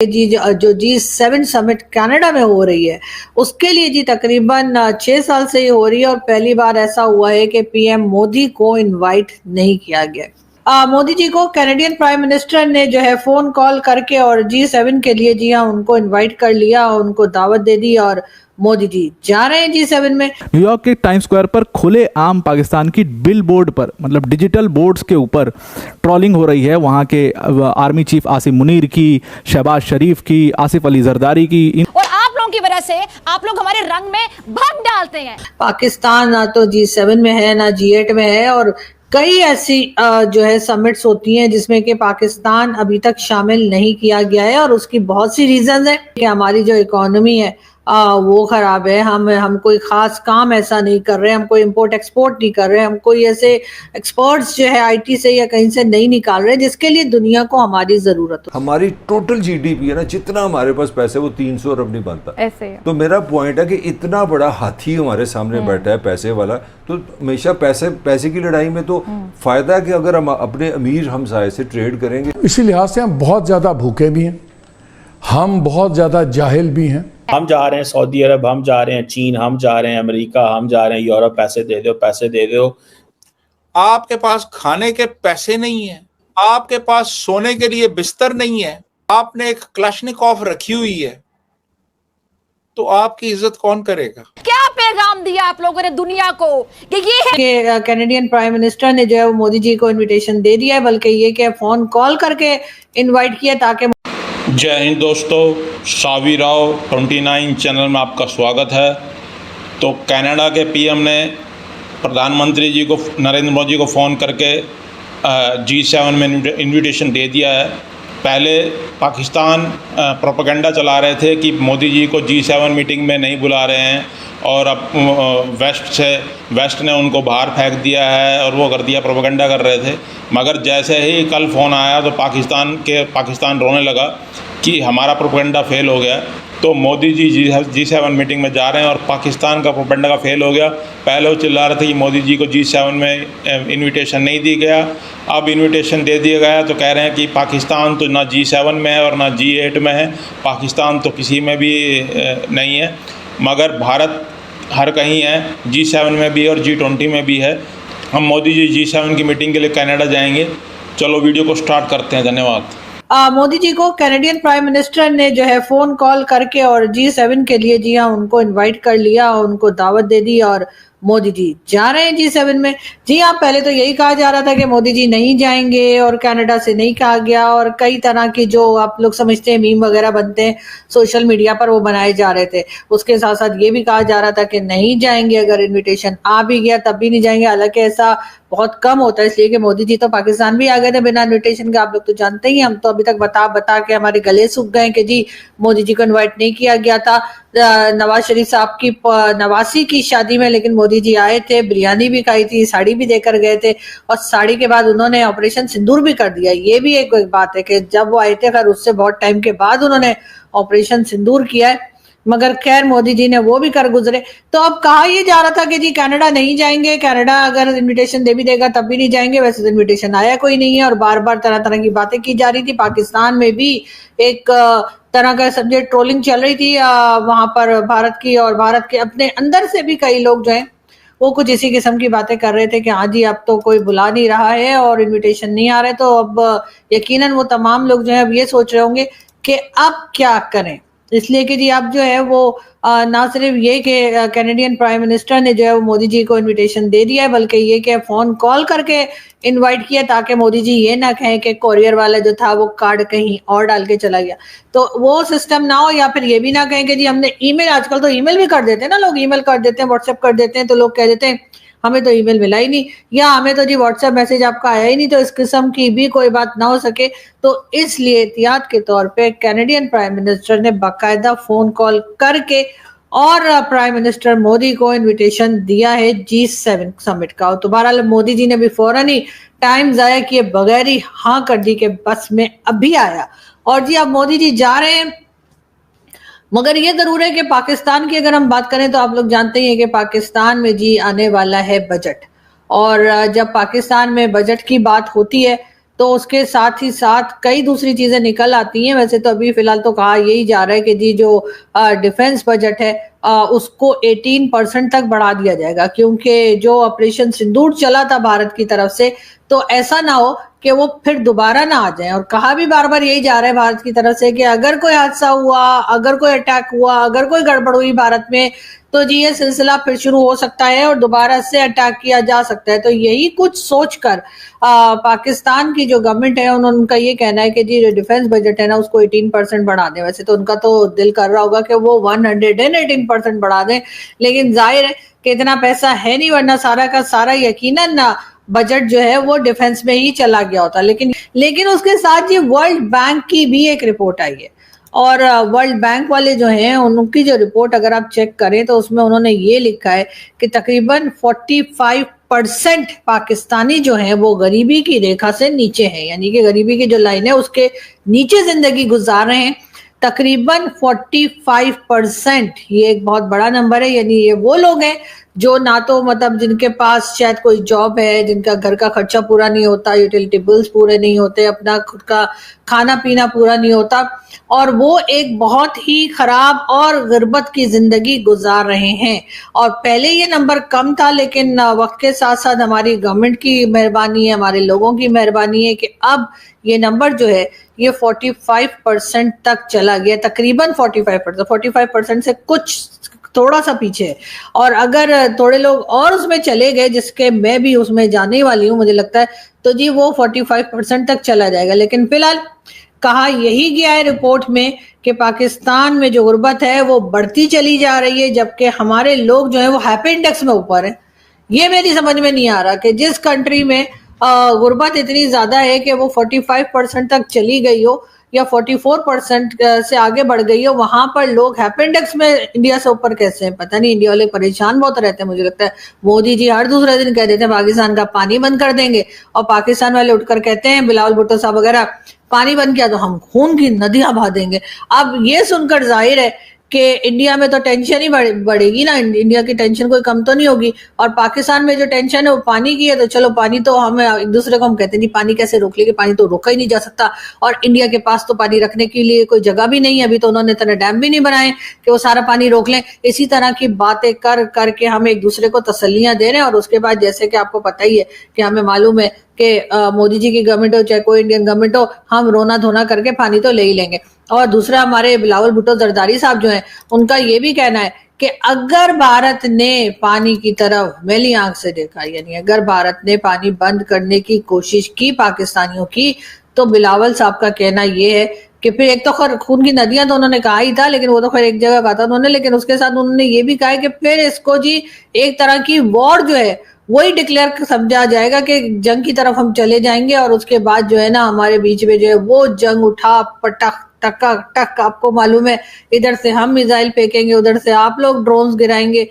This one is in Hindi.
जी जो G7 समिट कनाडा में हो रही है उसके लिए जी तकरीबन 6 साल से ये हो रही है और पहली बार ऐसा हुआ है कि पीएम मोदी को इनवाइट नहीं किया गया। मोदी जी को कैनेडियन प्राइम मिनिस्टर ने जो है फोन कॉल करके और G7 के लिए जी हाँ उनको इनवाइट कर लिया और उनको दावत दे दी और मोदी जी जा रहे हैं G7 में। न्यूयॉर्क के टाइम्स स्क्वायर पर खुले आम पाकिस्तान की बिल बोर्ड पर मतलब डिजिटल बोर्ड्स के ऊपर ट्रोलिंग हो रही है। वहां के आर्मी चीफ आसिम मुनीर की, शहबाज शरीफ की, आसिफ अली जरदारी की। और आप लोगों की वजह से आप लोग हमारे रंग में भंग डालते हैं। पाकिस्तान ना तो G7 में है ना G8 में है और कई ऐसी जो है समिट्स होती हैं जिसमें कि पाकिस्तान अभी तक शामिल नहीं किया गया है और उसकी बहुत सी रीजंस हैं कि हमारी जो इकोनॉमी है वो खराब है। हम कोई खास काम ऐसा नहीं कर रहे, हम कोई इंपोर्ट एक्सपोर्ट नहीं कर रहे, हम कोई ऐसे एक्सपर्ट्स जो है आईटी से या कहीं से नहीं निकाल रहे जिसके लिए दुनिया को हमारी जरूरत हो। हमारी टोटल जीडीपी है ना, जितना हमारे पास पैसे वो 300 अरब नहीं बनता ऐसे। तो मेरा पॉइंट है कि इतना बड़ा हाथी हमारे सामने बैठा है पैसे वाला, तो हमेशा पैसे की लड़ाई में तो फायदा है कि अगर हम अपने अमीर हमसाये से ट्रेड करेंगे। इसी लिहाज से हम बहुत ज्यादा भूखे भी हैं, हम बहुत ज्यादा जाहिल भी हैं। हम जा रहे हैं सऊदी अरब, हम जा रहे हैं चीन, हम जा रहे हैं अमेरिका, हम जा रहे हैं यूरोप, पैसे दे दो, पैसे दे दो। आपके पास खाने के पैसे नहीं है, आपके पास सोने के लिए बिस्तर नहीं है, आपने एक क्लशनिकोव रखी हुई है, तो आपकी इज्जत कौन करेगा? क्या पैगाम दिया आप लोगों ने दुनिया को कि ये है कि कैनेडियन प्राइम मिनिस्टर ने जो है वो मोदी जी को इनविटेशन दे दिया है, बल्कि ये कि फोन कॉल करके इनवाइट किया ताकि। जय हिंद दोस्तों, सावी राव 29 चैनल में आपका स्वागत है। तो कनाडा के पीएम ने प्रधानमंत्री जी को, नरेंद्र मोदी को फ़ोन करके G7 में इनविटेशन दे दिया है। पहले पाकिस्तान प्रोपेगेंडा चला रहे थे कि मोदी जी को G7 मीटिंग में नहीं बुला रहे हैं और अब वेस्ट ने उनको बाहर फेंक दिया है और वो कर दिया, प्रोपेगेंडा कर रहे थे। मगर जैसे ही कल फ़ोन आया तो पाकिस्तान रोने लगा कि हमारा प्रोपेगेंडा फेल हो गया। तो मोदी जी G7 मीटिंग में जा रहे हैं और पाकिस्तान का प्रोपेगेंडा का फेल हो गया। पहले वो चिल्ला रहे थे कि मोदी जी को G7 में इनविटेशन नहीं दिया गया, अब इनविटेशन दे दिया गया तो कह रहे हैं कि पाकिस्तान तो ना G7 में है और ना G8 में है, पाकिस्तान तो किसी में भी नहीं है। मगर भारत हर कहीं है, G7 में भी और G20 में भी है। हम मोदी जी G7 की मीटिंग के लिए कनाडा जाएंगे। चलो वीडियो को स्टार्ट करते हैं। धन्यवाद। मोदी जी को कैनेडियन प्राइम मिनिस्टर ने जो है फोन कॉल करके और G7 के लिए जी हाँ उनको इनवाइट कर लिया और उनको दावत दे दी और मोदी जी जा रहे हैं G7 में। जी हाँ, पहले तो यही कहा जा रहा था कि मोदी जी नहीं जाएंगे और कनाडा से नहीं कहा गया और कई तरह की जो आप लोग समझते हैं मीम वगैरह बनते हैं सोशल मीडिया पर वो बनाए जा रहे थे। उसके साथ साथ ये भी कहा जा रहा था कि नहीं जाएंगे, अगर इन्विटेशन आ भी गया तब भी नहीं जाएंगे। हालांकि ऐसा बहुत कम होता है, इसलिए कि मोदी जी तो पाकिस्तान भी आ गए थे बिना इन्विटेशन के। आप लोग तो जानते ही, हम तो अभी तक बता के हमारे गले सूख गए कि जी मोदी जी को इन्वाइट नहीं किया गया था नवाज शरीफ साहब की 89 की शादी में, लेकिन मोदी जी आए थे, बिरयानी भी खाई थी, साड़ी भी देकर गए थे और साड़ी के बाद उन्होंने ऑपरेशन सिंदूर भी कर दिया। ये भी एक बात है कि जब वो आए थे खैर उससे बहुत टाइम के बाद उन्होंने ऑपरेशन सिंदूर किया है, मगर खैर मोदी जी ने वो भी कर गुजरे। तो अब कहा ये जा रहा था कि जी कनाडा नहीं जाएंगे, कनाडा अगर इनविटेशन दे भी देगा तब भी नहीं जाएंगे। वैसे तो इनविटेशन आया कोई नहीं है और बार बार तरह तरह की बातें की जा रही थी। पाकिस्तान में भी एक तरह का समझे ट्रोलिंग चल रही थी वहां पर भारत की, और भारत के अपने अंदर से भी कई लोग जो हैं वो कुछ इसी किस्म की बातें कर रहे थे कि हाँ जी अब तो कोई बुला नहीं रहा है और इनविटेशन नहीं आ रहे। तो अब यकीनन वो तमाम लोग जो है अब ये सोच रहे होंगे कि अब क्या करें, इसलिए कि जी अब जो है वो ना सिर्फ ये कि कैनेडियन प्राइम मिनिस्टर ने जो है वो मोदी जी को इनविटेशन दे दिया है, बल्कि ये कि फोन कॉल करके इनवाइट किया ताकि मोदी जी ये ना कहें कि कोरियर वाला जो था वो कार्ड कहीं और डाल के चला गया, तो वो सिस्टम ना हो। या फिर ये भी ना कहें कि जी हमने ईमेल, आजकल तो ईमेल भी कर देते हैं ना लोग, ईमेल कर देते हैं, व्हाट्सएप कर देते हैं, तो लोग कह देते हैं हमें तो ईमेल मिला ही नहीं या हमें तो जी व्हाट्सएप मैसेज आपका आया ही नहीं। तो इस किस्म की भी कोई बात ना हो सके, तो इसलिए एहतियात के तौर पे कैनेडियन प्राइम मिनिस्टर ने बाकायदा फोन कॉल करके और प्राइम मिनिस्टर मोदी को इनविटेशन दिया है G7 समिट का। तो बहरहाल मोदी जी ने भी फौरन ही टाइम जाया किए बगैर ही हाँ कर दी कि बस में अभी आया। और जी अब मोदी जी जा रहे हैं, मगर ये जरूर है कि पाकिस्तान की अगर हम बात करें तो आप लोग जानते ही हैं कि पाकिस्तान में जी आने वाला है बजट, और जब पाकिस्तान में बजट की बात होती है तो उसके साथ ही साथ कई दूसरी चीजें निकल आती हैं। वैसे तो अभी फिलहाल तो कहा यही जा रहा है कि जी जो डिफेंस बजट है उसको 18% तक बढ़ा दिया जाएगा, क्योंकि जो ऑपरेशन सिंदूर चला था भारत की तरफ से, तो ऐसा ना हो कि वो फिर दोबारा ना आ जाए। और कहा भी बार बार यही जा रहा है भारत की तरफ से कि अगर कोई हादसा हुआ, अगर कोई अटैक हुआ, अगर कोई गड़बड़ हुई भारत में, तो जी ये सिलसिला फिर शुरू हो सकता है और दोबारा से अटैक किया जा सकता है। तो यही कुछ सोचकर पाकिस्तान की जो गवर्नमेंट है उनका ये कहना है कि जी जो डिफेंस बजट है ना उसको 18% बढ़ा दें। वैसे तो उनका तो दिल कर रहा होगा कि वो 118% बढ़ा दें, लेकिन जाहिर है कि इतना पैसा है नहीं, वरना सारा का सारा यकीनन ना बजट जो है वो डिफेंस में ही चला गया होता। लेकिन उसके साथ ये वर्ल्ड बैंक की भी एक रिपोर्ट आई है, और वर्ल्ड बैंक वाले जो हैं उनकी जो रिपोर्ट अगर आप चेक करें तो उसमें उन्होंने ये लिखा है कि तकरीबन 45% पाकिस्तानी जो हैं वो गरीबी की रेखा से नीचे हैं, यानी कि गरीबी की जो लाइन है उसके नीचे जिंदगी गुजार रहे हैं। तकरीबन 45%, ये एक बहुत बड़ा नंबर है। यानी ये वो लोग हैं जो ना तो मतलब जिनके पास शायद कोई जॉब है, जिनका घर का खर्चा पूरा नहीं होता, यूटिलिटी बिल्स पूरे नहीं होते, अपना खुद का खाना पीना पूरा नहीं होता, और वो एक बहुत ही खराब और गुर्बत की जिंदगी गुजार रहे हैं। और पहले ये नंबर कम था, लेकिन वक्त के साथ साथ हमारी गवर्नमेंट की मेहरबानी है, हमारे लोगों की मेहरबानी है कि अब ये नंबर जो है ये 45% तक चला गया, तकरीबन 45% से कुछ थोड़ा सा पीछे है। और अगर थोड़े लोग और उसमें चले गए, जिसके मैं भी उसमें जाने वाली हूँ मुझे लगता है, तो जी वो 45% तक चला जाएगा। लेकिन फिलहाल कहा यही गया है रिपोर्ट में कि पाकिस्तान में जो गुर्बत है वो बढ़ती चली जा रही है, जबकि हमारे लोग जो है वो हैप्पी इंडेक्स में ऊपर है। ये मेरी समझ में नहीं आ रहा कि जिस कंट्री में गुर्बत इतनी ज्यादा है कि वो 45% तक चली गई हो या 44% से आगे बढ़ गई हो, वहां पर लोग हैप्पी इंडेक्स में इंडिया से ऊपर कैसे हैं? पता नहीं। इंडिया वाले परेशान बहुत रहते हैं। मुझे लगता है मोदी जी हर दूसरे दिन कह देते हैं पाकिस्तान का पानी बंद कर देंगे, और पाकिस्तान वाले उठकर कहते हैं, बिलावल भुट्टो साहब वगैरह, पानी बंद किया तो हम खून की नदियां बहा देंगे। अब ये सुनकर जाहिर है कि इंडिया में तो टेंशन ही बढ़ेगी ना, इंडिया की टेंशन कोई कम तो नहीं होगी। और पाकिस्तान में जो टेंशन है वो पानी की है, तो चलो पानी तो हम एक दूसरे को हम कहते नहीं पानी कैसे रोक लेंगे, पानी तो रोका ही नहीं जा सकता, और इंडिया के पास तो पानी रखने के लिए कोई जगह भी नहीं है। अभी तो उन्होंने इतने डैम भी नहीं बनाए कि वो सारा पानी रोक लें। इसी तरह की बातें कर करके हम एक दूसरे को तसल्लियां दे रहे हैं, और उसके बाद जैसे कि आपको पता ही है कि हमें मालूम है कि मोदी जी की गवर्नमेंट हो चाहे कोई इंडियन गवर्नमेंट हो, हम रोना धोना करके पानी तो ले ही लेंगे। और दूसरा, हमारे बिलावल भुट्टो जरदारी साहब जो हैं उनका ये भी कहना है कि अगर भारत ने पानी की तरफ मैली आंख से देखा, यानी अगर भारत ने पानी बंद करने की कोशिश की पाकिस्तानियों की, तो बिलावल साहब का कहना ये है कि फिर एक तो खैर खून की नदियां तो उन्होंने कहा ही था, लेकिन वो तो खैर एक जगह कहा था उन्होंने, लेकिन उसके साथ उन्होंने ये भी कहा है कि फिर इसको जी एक तरह की वॉर जो है वही डिक्लेयर समझा जाएगा कि जंग की तरफ हम चले जाएंगे, और उसके बाद जो है ना हमारे बीच में जो है वो जंग उठा पटक टका टक, आपको मालूम है इधर से हम मिसाइल फेंकेंगे, उधर से आप लोग ड्रोन्स गिराएंगे।